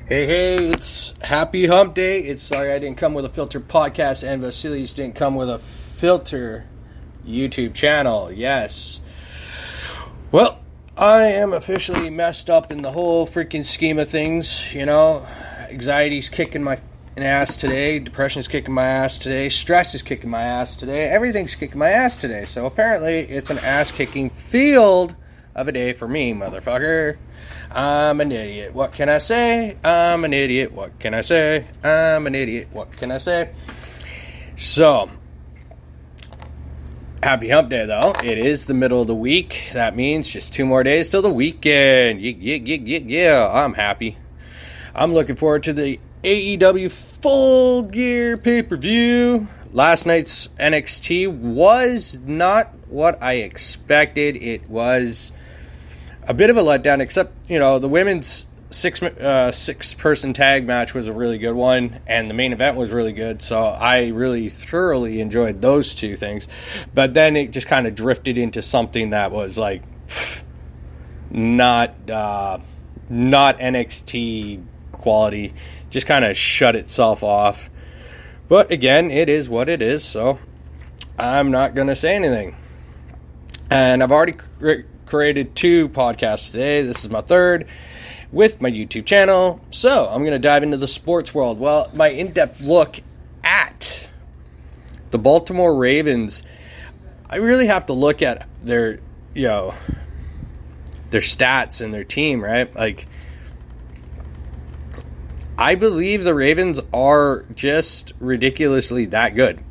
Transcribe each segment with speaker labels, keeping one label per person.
Speaker 1: Hey, it's happy hump day. It's sorry I didn't come with a filtered podcast and Vasilis didn't come with a filter YouTube channel. Yes. Well, I am officially messed up in the whole freaking scheme of things, you know. Anxiety's kicking my ass today. Depression's kicking my ass today. Stress is kicking my ass today. Everything's kicking my ass today. So apparently it's an ass-kicking field of a day for me, motherfucker. I'm an idiot. What can I say? I'm an idiot. What can I say? I'm an idiot. What can I say? So, happy hump day, though. It is the middle of the week. That means just 2 more days till the weekend. Yeah. I'm happy. I'm looking forward to the AEW Full Gear pay-per-view. Last night's NXT was not what I expected. It was a bit of a letdown, except, you know, the women's six-person tag match was a really good one, and the main event was really good, so I really thoroughly enjoyed those two things. But then it just kind of drifted into something that was, like, not NXT quality, just kind of shut itself off. But, again, it is what it is, so I'm not going to say anything. And I've already created 2 podcasts today. This is my 3rd with my YouTube channel. So I'm going to dive into the sports world. Well, my in-depth look at the Baltimore Ravens. I really have to look at their stats and their team, right? Like, I believe the Ravens are just ridiculously that good.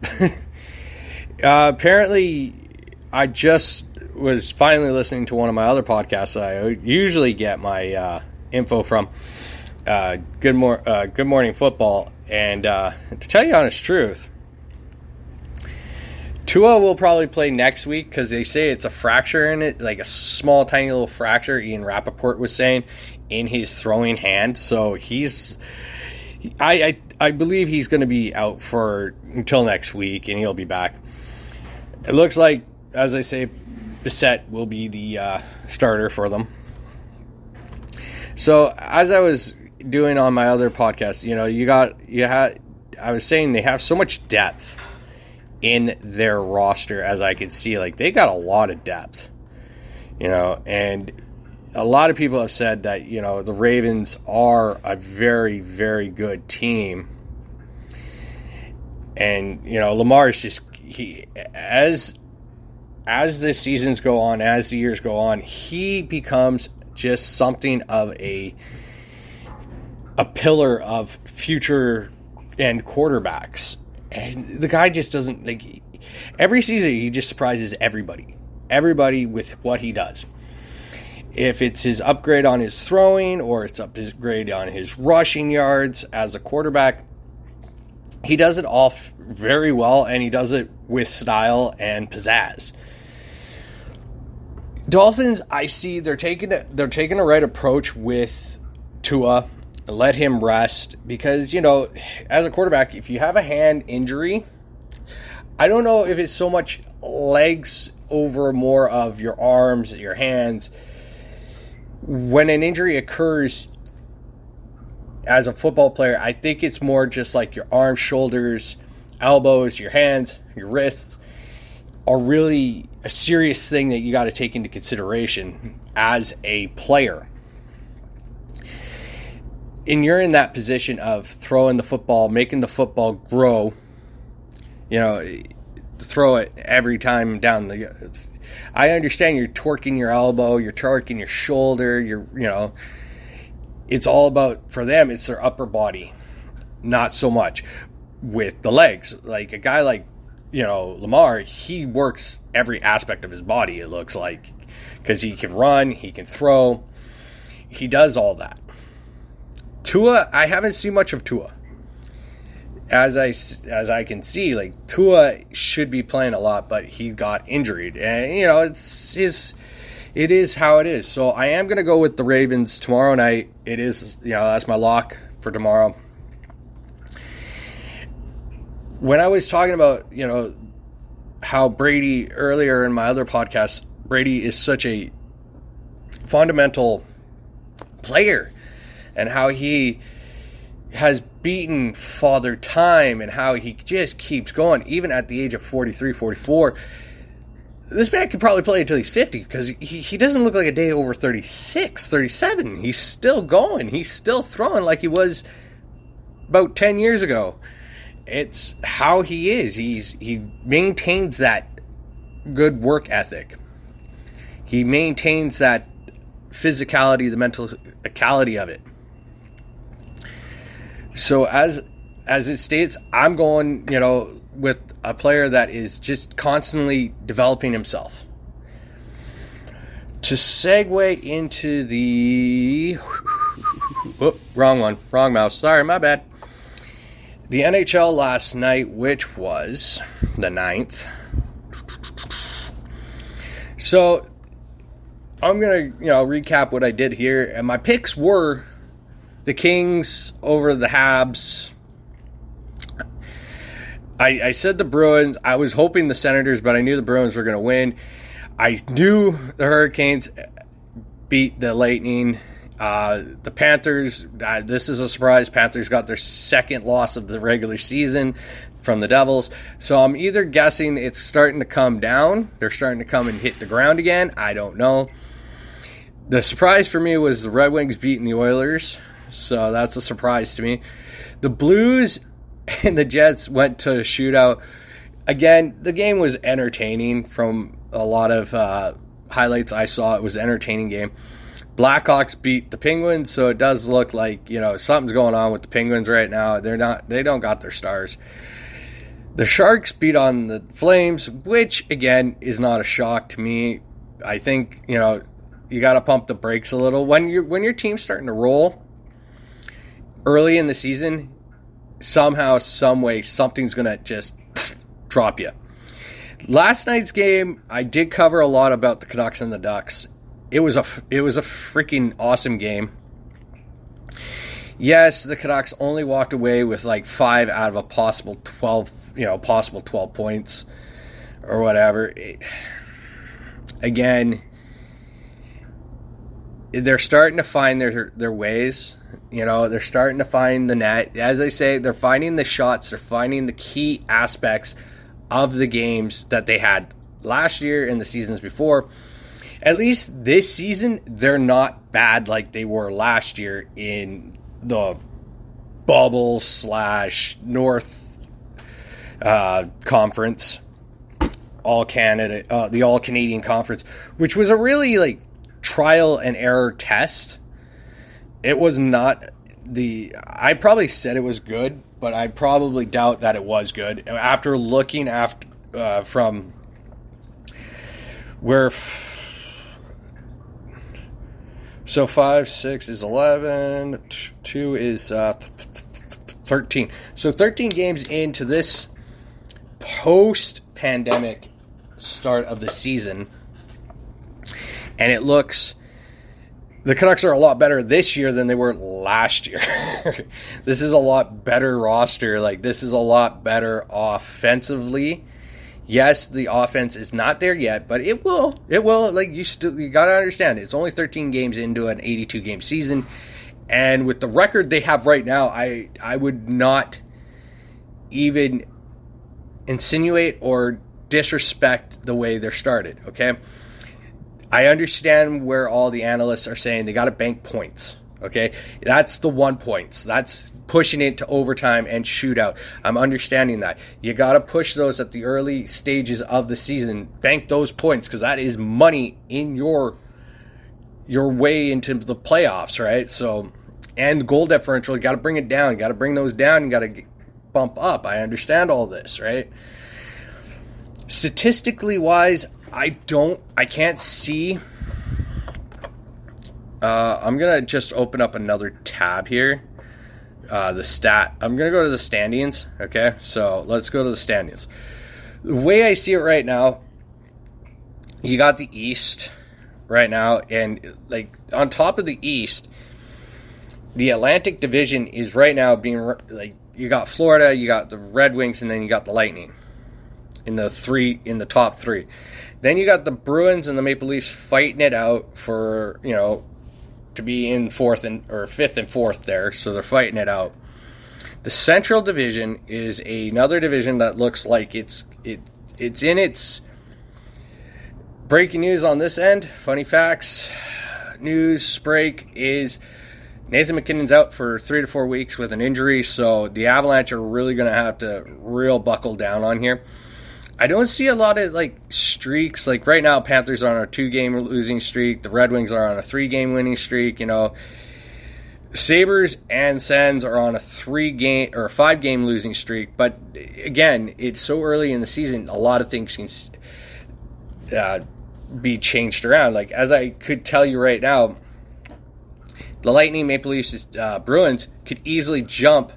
Speaker 1: Apparently, I just was finally listening to one of my other podcasts that I usually get my info from, Good Morning Football, and to tell you the honest truth, Tua will probably play next week because they say it's a fracture in it, like a small, tiny little fracture, Ian Rappaport was saying, in his throwing hand. So I believe he's going to be out until next week, and he'll be back. It looks like, as I say, Bissett will be the starter for them. So, as I was doing on my other podcast, you know, I was saying they have so much depth in their roster, as I could see. Like, they got a lot of depth, you know, and a lot of people have said that, you know, the Ravens are a very, very good team. And, you know, Lamar's just, as the seasons go on, as the years go on, he becomes just something of a pillar of future end quarterbacks. And the guy just doesn't, like, every season he just surprises everybody with what he does. If it's his upgrade on his throwing or it's upgrade on his rushing yards as a quarterback, he does it all very well, and he does it with style and pizzazz. Dolphins, I see they're taking a right approach with Tua. Let him rest because, you know, as a quarterback, if you have a hand injury, I don't know if it's so much legs over more of your arms, your hands. When an injury occurs as a football player, I think it's more just like your arms, shoulders, elbows, your hands, your wrists are really a serious thing that you got to take into consideration as a player. And you're in that position of throwing the football, making the football grow, you know, throw it every time down the... I understand you're torquing your elbow, you're torquing your shoulder, it's all about, for them, it's their upper body, not so much with the legs. Like a guy like, you know, Lamar, he works every aspect of his body, it looks like, because he can run, he can throw, he does all that. Tua, I haven't seen much of Tua. As I can see, like, Tua should be playing a lot, but he got injured, and, you know, it is how it is. So I am going to go with the Ravens tomorrow night. It is, you know, that's my lock for tomorrow. When I was talking about, you know, how Brady, earlier in my other podcast, Brady is such a fundamental player, and how he has beaten Father Time and how he just keeps going, even at the age of 43, 44. This man could probably play until he's 50 because he doesn't look like a day over 36, 37. He's still going. He's still throwing like he was about 10 years ago. It's how he is. He maintains that good work ethic. He maintains that physicality, the mentality of it. So as it states, I'm going, with a player that is just constantly developing himself. To segue into the... wrong mouse. Sorry, my bad. The NHL last night, which was the 9th. So, I'm going to, recap what I did here. And my picks were the Kings over the Habs. I said the Bruins. I was hoping the Senators, but I knew the Bruins were going to win. I knew the Hurricanes beat the Lightning. The Panthers, this is a surprise. Panthers got their second loss of the regular season from the Devils. So I'm either guessing it's starting to come down. They're starting to come and hit the ground again. I don't know. The surprise for me was the Red Wings beating the Oilers. So that's a surprise to me. The Blues and the Jets went to a shootout. Again, the game was entertaining from a lot of highlights I saw. It was an entertaining game. Blackhawks beat the Penguins, so it does look like, something's going on with the Penguins right now. They don't got their stars. The Sharks beat on the Flames, which again is not a shock to me. I think, you got to pump the brakes a little. When your team's starting to roll early in the season, somehow, some way, something's going to just drop you. Last night's game, I did cover a lot about the Canucks and the Ducks. It was a freaking awesome game. Yes, the Canucks only walked away with like 5 out of a possible 12 points or whatever. Again, they're starting to find their ways. They're starting to find the net. As I say, they're finding the shots. They're finding the key aspects of the games that they had last year and the seasons before. At least this season, they're not bad like they were last year in the bubble / North Conference, All Canada, the All Canadian Conference, which was a really trial and error test. It was not I probably said it was good, but I probably doubt that it was good. After looking from where... So 5, 6 is 11, 2 is 13. So 13 games into this post-pandemic start of the season, and it looks... The Canucks are a lot better this year than they were last year. This is a lot better roster. This is a lot better offensively. Yes, the offense is not there yet, but it will. It will. You got to understand, it's only 13 games into an 82-game season, and with the record they have right now, I would not even insinuate or disrespect the way they're started, okay? I understand where all the analysts are saying they got to bank points, okay? That's the 1 points. That's pushing it to overtime and shootout. I'm understanding that. You got to push those at the early stages of the season. Bank those points because that is money in your way into the playoffs, right? So, and goal differential, you got to bring it down. You got to bring those down. You got to bump up. I understand all this, right? Statistically wise, I can't see. I'm going to just open up another tab here. I'm going to go to the standings. Okay. So let's go to the standings. The way I see it right now, you got the East right now. And on top of the East, the Atlantic Division is right now being you got Florida, you got the Red Wings, and then you got the Lightning in the top 3. Then you got the Bruins and the Maple Leafs fighting it out for, to be in 5th and 4th there. So they're fighting it out. The Central Division is another division that looks like it's in its breaking news on this end. Funny facts. News break is Nathan McKinnon's out for 3 to 4 weeks with an injury, so the Avalanche are really going to have to real buckle down on here. I don't see a lot of streaks. Like right now, Panthers are on a 2-game losing streak. The Red Wings are on a 3-game winning streak. Sabres and Sens are on a 3-game or a 5-game losing streak. But again, it's so early in the season, a lot of things can be changed around. Like as I could tell you right now, the Lightning, Maple Leafs, Bruins could easily jump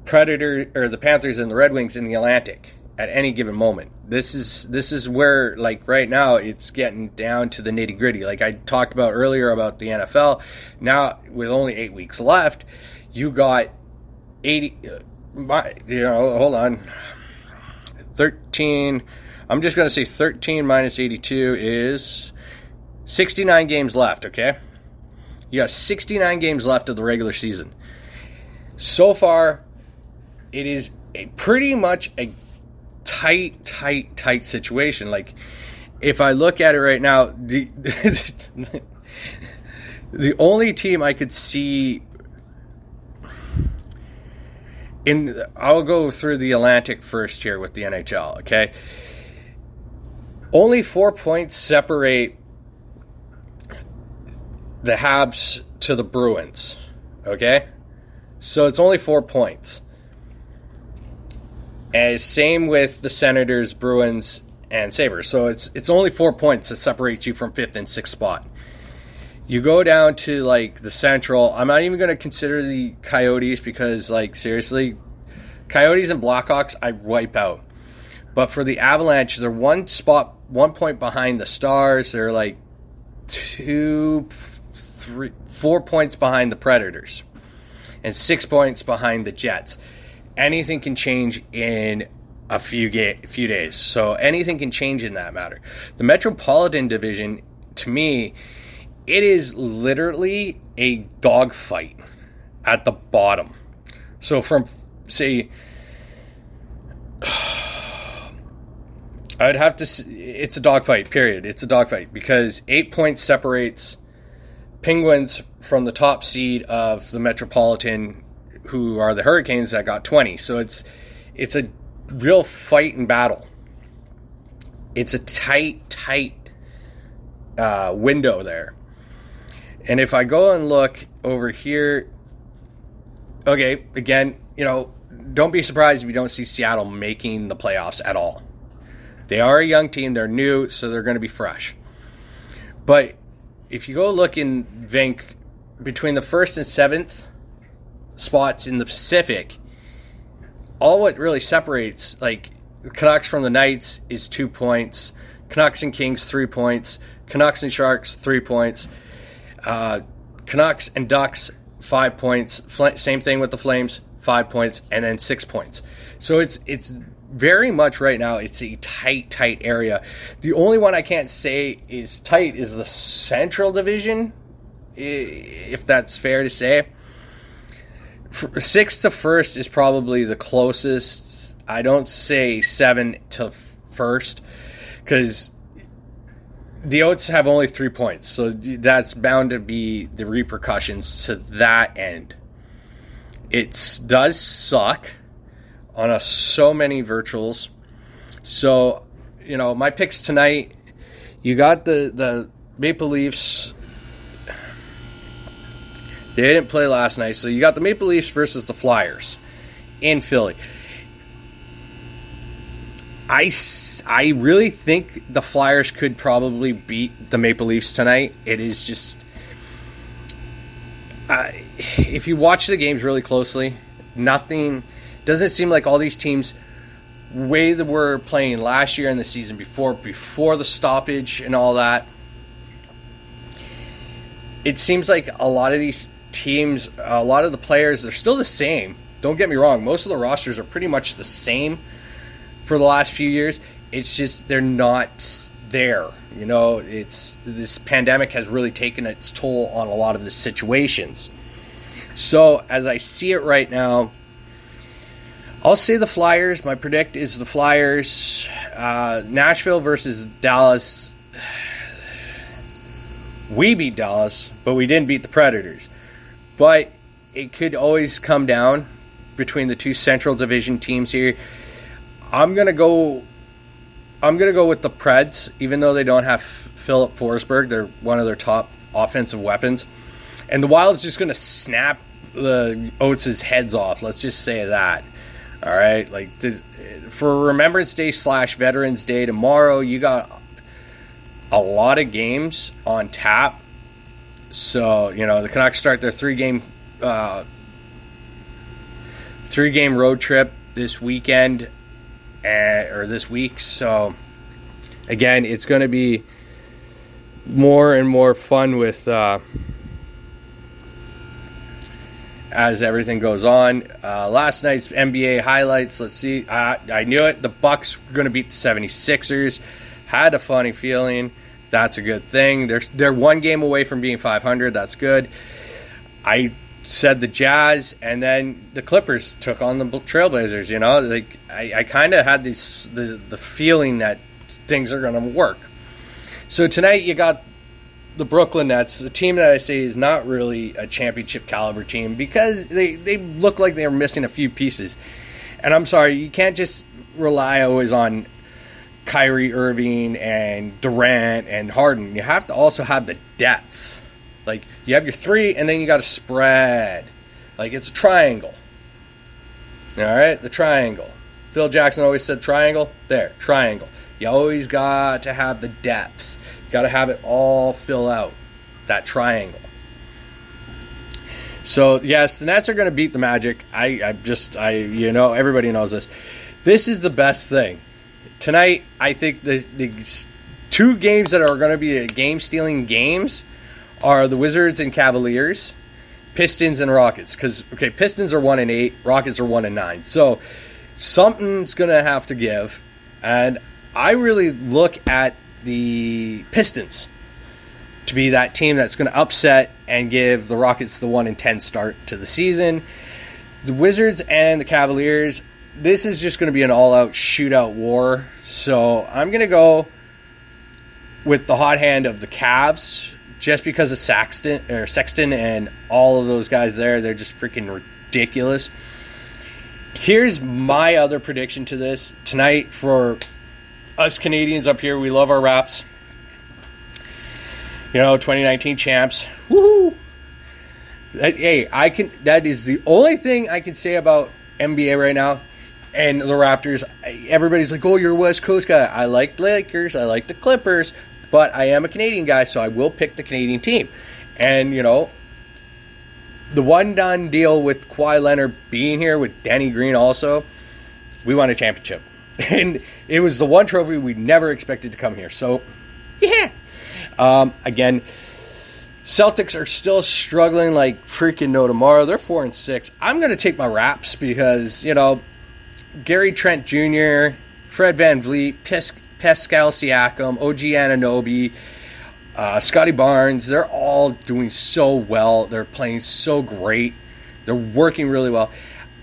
Speaker 1: the Panthers and the Red Wings in the Atlantic at any given moment. This is where, right now, it's getting down to the nitty gritty. Like I talked about earlier about the NFL. Now, with only 8 weeks left, you got 13. I'm just going to say 13 minus 82 is 69 games left. Okay, you got 69 games left of the regular season. So far, it is pretty much a tight situation. Like, if I look at it right now, the only team I could see I'll go through the Atlantic first here with the NHL, okay? Only 4 points separate the Habs to the Bruins, okay? So it's only 4 points. And same with the Senators, Bruins, and Sabres. So it's only 4 points that separate you from 5th and 6th spot. You go down to the Central. I'm not even going to consider the Coyotes because seriously, Coyotes and Blackhawks I wipe out. But for the Avalanche, they're 1 point behind the Stars. They're 4 points behind the Predators, and 6 points behind the Jets. Anything can change in a few days. So anything can change in that matter. The Metropolitan Division, to me, it is literally a dogfight at the bottom. So from, say, I'd have to say it's a dogfight, period. It's a dogfight because 8 points separates Penguins from the top seed of the Metropolitan, who are the Hurricanes, that got 20. So it's a real fight and battle. It's a tight window there. And if I go and look over here, okay, again, don't be surprised if you don't see Seattle making the playoffs at all. They are a young team. They're new, so they're going to be fresh. But if you go look in between the 1st and 7th spots in the Pacific, all what really separates, the Canucks from the Knights is 2 points, Canucks and Kings 3 points, Canucks and Sharks 3 points, Canucks and Ducks 5 points, same thing with the Flames 5 points, and then 6 points. So it's very much right now, it's a tight area. The only one I can't say is tight is the Central Division, if that's fair to say. 6th to 1st is probably the closest. I don't say 7 to 1st because the Oats have only 3 points, so that's bound to be the repercussions to that end. It does suck on so many virtuals. So, my picks tonight, you got the Maple Leafs. They didn't play last night, so you got the Maple Leafs versus the Flyers in Philly. I really think the Flyers could probably beat the Maple Leafs tonight. It is just... if you watch the games really closely, nothing... Doesn't seem like all these teams, way that were playing last year and the season before the stoppage and all that, it seems like a lot of these teams, a lot of the players, they're still the same. Don't get me wrong. Most of the rosters are pretty much the same for the last few years. It's just they're not there. This pandemic has really taken its toll on a lot of the situations. So as I see it right now, I'll say the Flyers. My predict is the Flyers. Nashville versus Dallas. We beat Dallas, but we didn't beat the Predators. But it could always come down between the two Central Division teams here. I'm gonna go with the Preds, even though they don't have Philip Forsberg. They're one of their top offensive weapons, and the Wild's just gonna snap the Oates' heads off. Let's just say that. All right, like this, for Remembrance Day / Veterans Day tomorrow, you got a lot of games on tap. So, the Canucks start their three-game road trip this weekend, or this week. So, again, it's going to be more and more fun with as everything goes on. Last night's NBA highlights. Let's see. I knew it. The Bucks were going to beat the 76ers. Had a funny feeling. That's a good thing. They're one game away from being 500. That's good. I said the Jazz, and then the Clippers took on the Trailblazers. I kind of had the feeling that things are going to work. So tonight you got the Brooklyn Nets, a team that I say is not really a championship caliber team because they look like they're missing a few pieces. And I'm sorry, you can't just rely always on Kyrie Irving and Durant and Harden. You have to also have the depth. Like, you have your three, and then you got to spread. Like, it's a triangle. All right? The triangle. Phil Jackson always said triangle. There, triangle. You always got to have the depth. You got to have it all fill out, that triangle. So, yes, the Nets are going to beat the Magic. Everybody knows this. This is the best thing. Tonight, I think the two games that are going to be game-stealing games are the Wizards and Cavaliers, Pistons and Rockets. Because, Pistons are 1-8, Rockets are 1-9. So, something's going to have to give. And I really look at the Pistons to be that team that's going to upset and give the Rockets the 1-10 start to the season. The Wizards and the Cavaliers, this is just going to be an all-out shootout war. So I'm going to go with the hot hand of the Cavs just because of Sexton and all of those guys there. They're just freaking ridiculous. Here's my other prediction to this. Tonight, for us Canadians up here, we love our Raps. 2019 champs. Woohoo! That is the only thing I can say about NBA right now. And the Raptors, everybody's like, oh, you're a West Coast guy. I like the Lakers, I like the Clippers, but I am a Canadian guy, so I will pick the Canadian team. And, the one-done deal with Kawhi Leonard being here, with Danny Green also, we won a championship. And it was the one trophy we never expected to come here. So, yeah. Again, Celtics are still struggling like freaking no tomorrow. They're 4-6. I'm going to take my Raps because, Gary Trent Jr., Fred VanVleet, Pascal Siakam, OG Anunoby, Scotty Barnes, they're all doing so well. They're playing so great. They're working really well.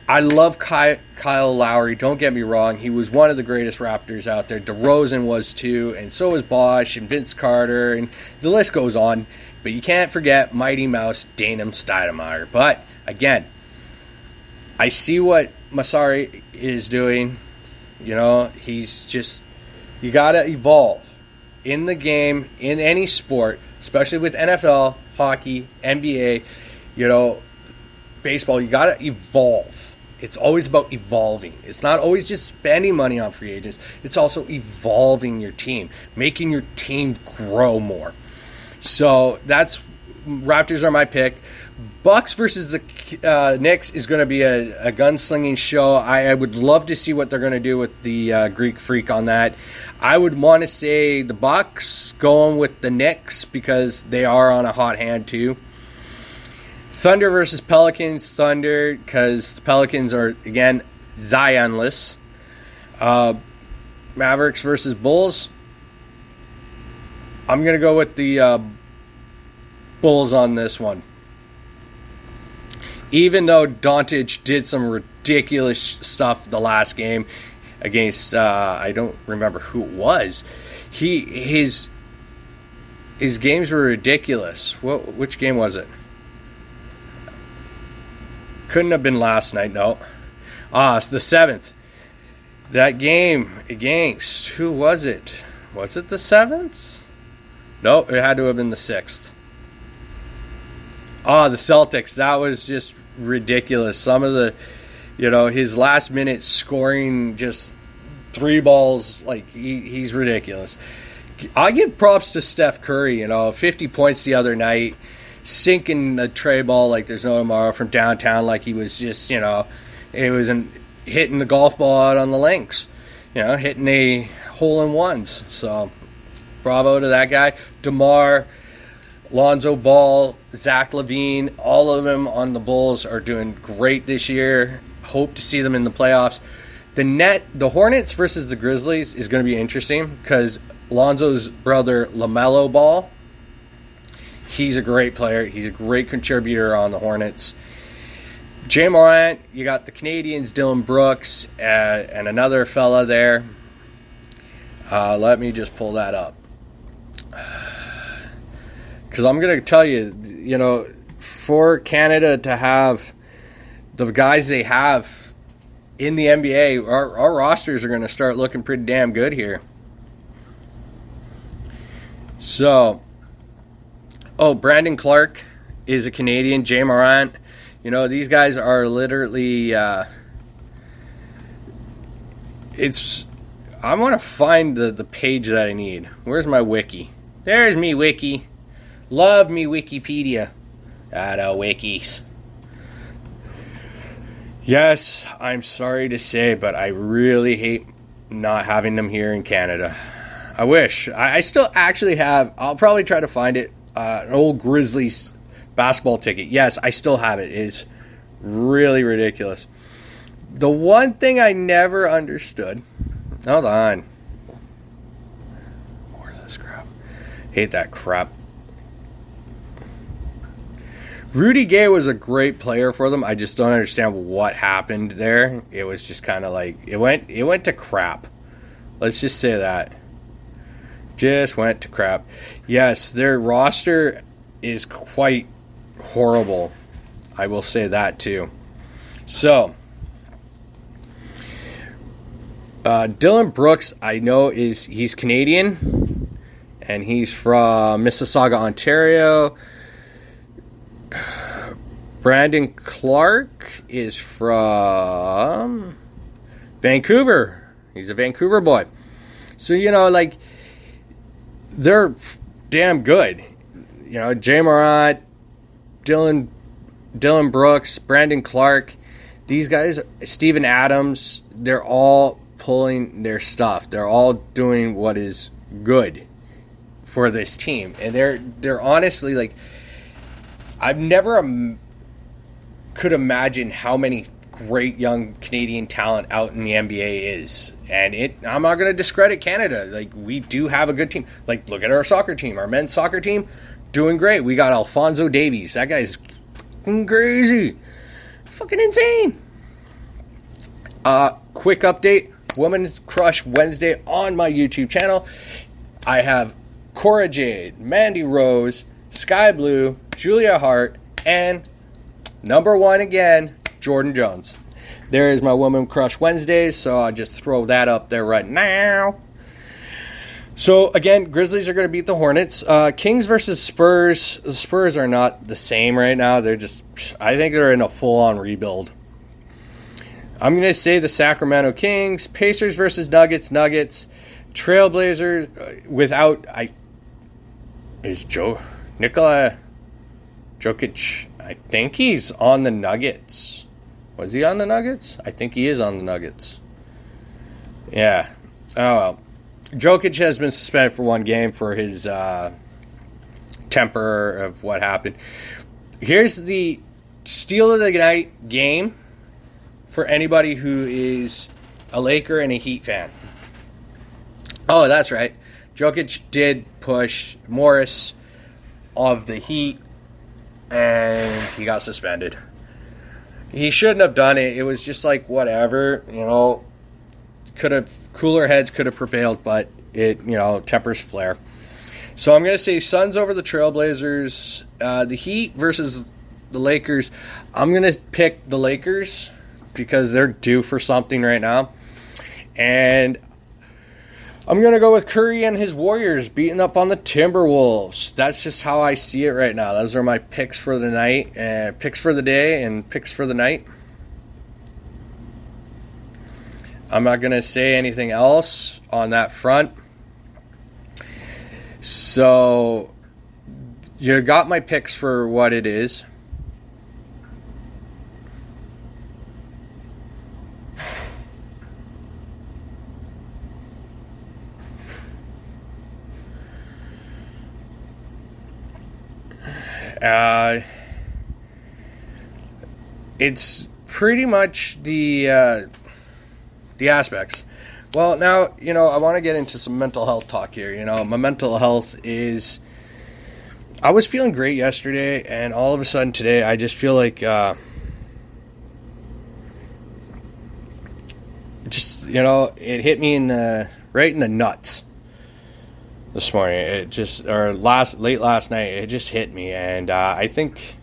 Speaker 1: I love Kyle Lowry. Don't get me wrong. He was one of the greatest Raptors out there. DeRozan was too, and so was Bosh and Vince Carter, and the list goes on. But you can't forget Mighty Mouse Dana Stoudemire. But, again, I see what Masari is doing. He's just, you got to evolve in the game, in any sport, especially with NFL, hockey, NBA, baseball. You got to evolve. It's always about evolving. It's not always just spending money on free agents. It's also evolving your team, making your team grow more. So Raptors are my pick. Bucks versus the Knicks is going to be a gunslinging show. I would love to see what they're going to do with the Greek Freak on that. I would want to say the Bucks going with the Knicks because they are on a hot hand too. Thunder versus Pelicans. Thunder because the Pelicans are, again, Zionless. Mavericks versus Bulls. I'm going to go with the Bulls on this one. Even though Doncic did some ridiculous stuff the last game against I don't remember who it was. His games were ridiculous. Which game was it? Couldn't have been last night, no. It's the 7th. That game against, who was it? Was it the 7th? No, it had to have been the 6th. The Celtics. That was just ridiculous. Some of the, his last minute scoring, just 3 balls, like, he's ridiculous. I give props to Steph Curry, 50 points the other night, sinking a tray ball like there's no tomorrow from downtown, like he was just, it was hitting the golf ball out on the links, hitting a hole-in-ones. So, bravo to that guy. DeMar, Lonzo Ball, Zach LaVine, all of them on the Bulls are doing great this year. Hope to see them in the playoffs. The Hornets versus the Grizzlies is going to be interesting because Lonzo's brother, LaMelo Ball, he's a great player. He's a great contributor on the Hornets. Jay Morant, you got the Canadians, Dylan Brooks, and another fella there. Let me just pull that up. Because I'm going to tell you, for Canada to have the guys they have in the NBA, our rosters are going to start looking pretty damn good here. So, Brandon Clark is a Canadian. Jay Morant. These guys are literally, I want to find the page that I need. Where's my wiki? There's me wiki. Love me Wikipedia. Wikis. Yes, I'm sorry to say, but I really hate not having them here in Canada. I wish. I still actually have, I'll probably try to find it, an old Grizzlies basketball ticket. Yes, I still have it. It is really ridiculous. The one thing I never understood, hold on. More of this crap. Hate that crap. Rudy Gay was a great player for them. I just don't understand what happened there. It was just kind of like, it went to crap. Let's just say that. Just went to crap. Yes, their roster is quite horrible. I will say that too. So, Dylan Brooks, I know he's Canadian, and he's from Mississauga, Ontario. Brandon Clark is from Vancouver. He's a Vancouver boy. So, they're damn good. Jay Morant, Dylan Brooks, Brandon Clark, these guys, Steven Adams, they're all pulling their stuff. They're all doing what is good for this team. And they're honestly, like, I've never could imagine how many great young Canadian talent out in the NBA is. And I'm not going to discredit Canada. Like, we do have a good team. Like, look at our soccer team. Our men's soccer team, doing great. We got Alphonso Davies. That guy's fucking crazy. Fucking insane. Quick update. Women's Crush Wednesday on my YouTube channel. I have Cora Jade, Mandy Rose, Sky Blue, Julia Hart, and number 1 again, Jordan Jones. There is my Women Crush Wednesdays, so I'll just throw that up there right now. So, again, Grizzlies are going to beat the Hornets. Kings versus Spurs. The Spurs are not the same right now. I think they're in a full-on rebuild. I'm going to say the Sacramento Kings. Pacers versus Nuggets. Trailblazers without... Nikola Jokic, I think he's on the Nuggets. Was he on the Nuggets? I think he is on the Nuggets. Yeah. Oh, well. Jokic has been suspended for 1 game for his temper of what happened. Here's the steal of the night game for anybody who is a Laker and a Heat fan. Oh, that's right. Jokic did push Morris of the Heat, and he got suspended. He shouldn't have done it. It was just like, whatever, cooler heads could have prevailed, but tempers flare. So I'm going to say Suns over the Trailblazers. The Heat versus the Lakers. I'm going to pick the Lakers because they're due for something right now. And I'm going to go with Curry and his Warriors beating up on the Timberwolves. That's just how I see it right now. Those are my picks for the night, picks for the day, and picks for the night. I'm not going to say anything else on that front. So, you got my picks for what it is. It's pretty much the aspects. Well, now, I want to get into some mental health talk here. My mental health is... I was feeling great yesterday, and all of a sudden today, I just feel like... it hit me right in the nuts this morning. It just... late last night, it just hit me, and I think...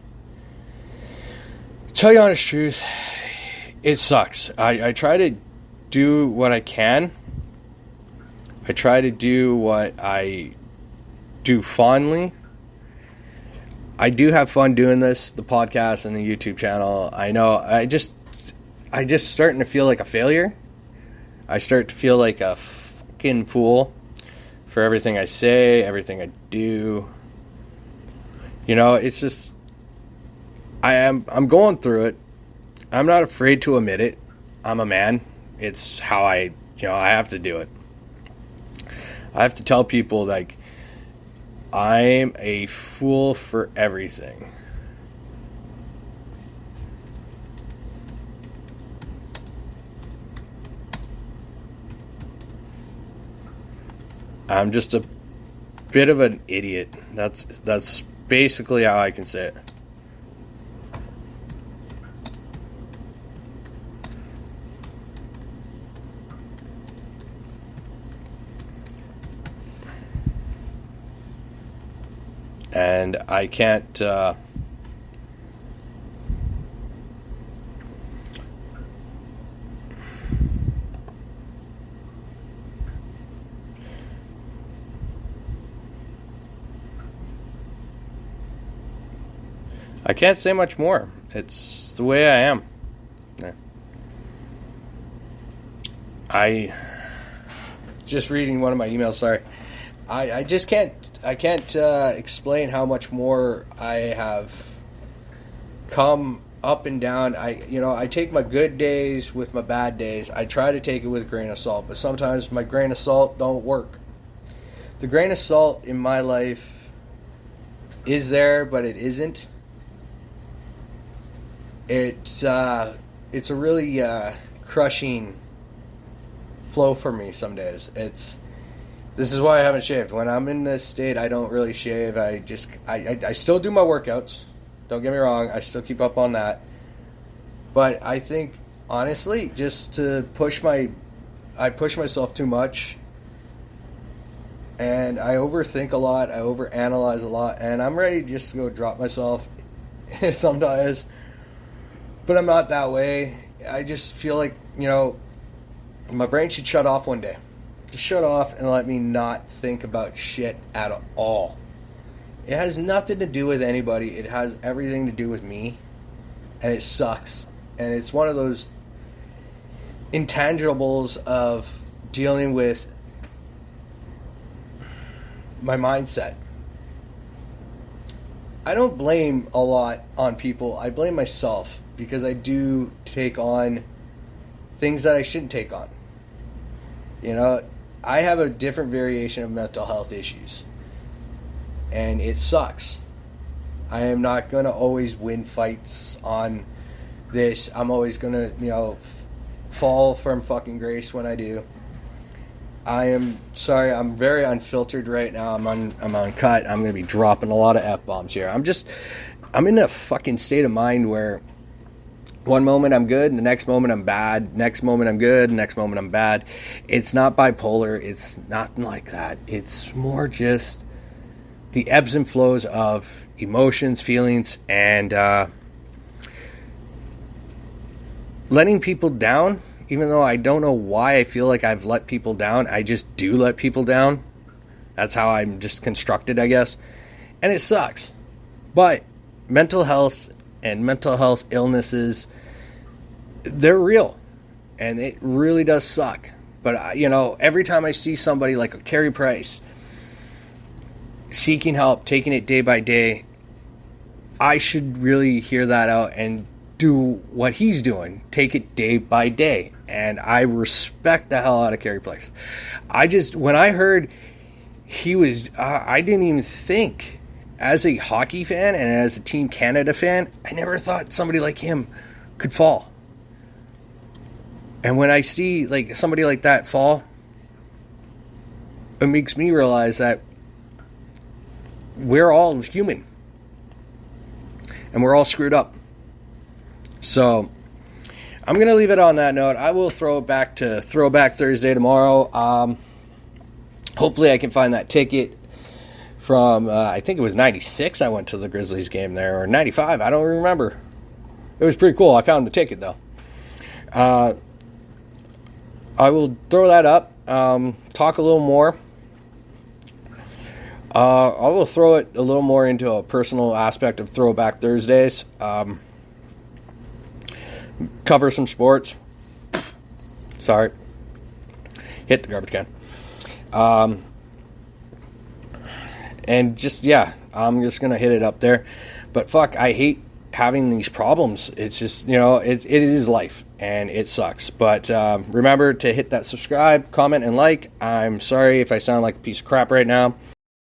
Speaker 1: tell you honest truth, it sucks. I try to do what I can. I try to do what I do fondly. I do have fun doing this, the podcast and the YouTube channel. I know I just starting to feel like a failure. I start to feel like a fucking fool for everything I say, everything I do. It's just I'm going through it. I'm not afraid to admit it. I'm a man. It's how I have to do it. I have to tell people, like, I'm a fool for everything. I'm just a bit of an idiot. That's basically how I can say it. And I can't say much more. It's the way I am. Yeah. I just reading one of my emails, sorry. I just can't explain how much more I have come up and down. I take my good days with my bad days. I try to take it with a grain of salt, but sometimes my grain of salt don't work. The grain of salt in my life is there, but it isn't. It's a really crushing flow for me some days. This is why I haven't shaved. When I'm in this state, I don't really shave. I still do my workouts. Don't get me wrong. I still keep up on that. But I think, honestly, just to I push myself too much. And I overthink a lot. I overanalyze a lot. And I'm ready just to go drop myself sometimes. But I'm not that way. I just feel like, my brain should shut off one day. Just shut off and let me not think about shit at all. It has nothing to do with anybody. It has everything to do with me. And it sucks. And it's one of those intangibles of dealing with my mindset. I don't blame a lot on people. I blame myself because I do take on things that I shouldn't take on. I have a different variation of mental health issues. And it sucks. I am not going to always win fights on this. I'm always going to, fall from fucking grace when I do. I am sorry. I'm very unfiltered right now. I'm uncut. I'm going to be dropping a lot of F-bombs here. I'm in a fucking state of mind where One moment I'm good, the next moment I'm bad, next moment I'm good, next moment I'm bad. It's not bipolar. It's nothing like that. It's more just the ebbs and flows of emotions, feelings, and letting people down. Even though I don't know why I feel like I've let people down, I just do let people down. That's how I'm just constructed, I guess. And it sucks. But mental health and mental health illnesses, they're real. And it really does suck. But, every time I see somebody like a Carey Price seeking help, taking it day by day, I should really hear that out and do what he's doing. Take it day by day. And I respect the hell out of Carey Price. When I heard he was, I didn't even think, as a hockey fan and as a Team Canada fan, I never thought somebody like him could fall. And when I see like somebody like that fall, it makes me realize that we're all human. And we're all screwed up. So I'm going to leave it on that note. I will throw it back to Throwback Thursday tomorrow. Hopefully I can find that ticket from, I think it was 96 I went to the Grizzlies game there, or 95, I don't remember. It was pretty cool. I found the ticket, though. I will throw that up, talk a little more. I will throw it a little more into a personal aspect of Throwback Thursdays. Cover some sports. Sorry. Hit the garbage can. And just, I'm just going to hit it up there. But fuck, I hate having these problems. It's just, it is life, and it sucks. But remember to hit that subscribe, comment, and like. I'm sorry if I sound like a piece of crap right now.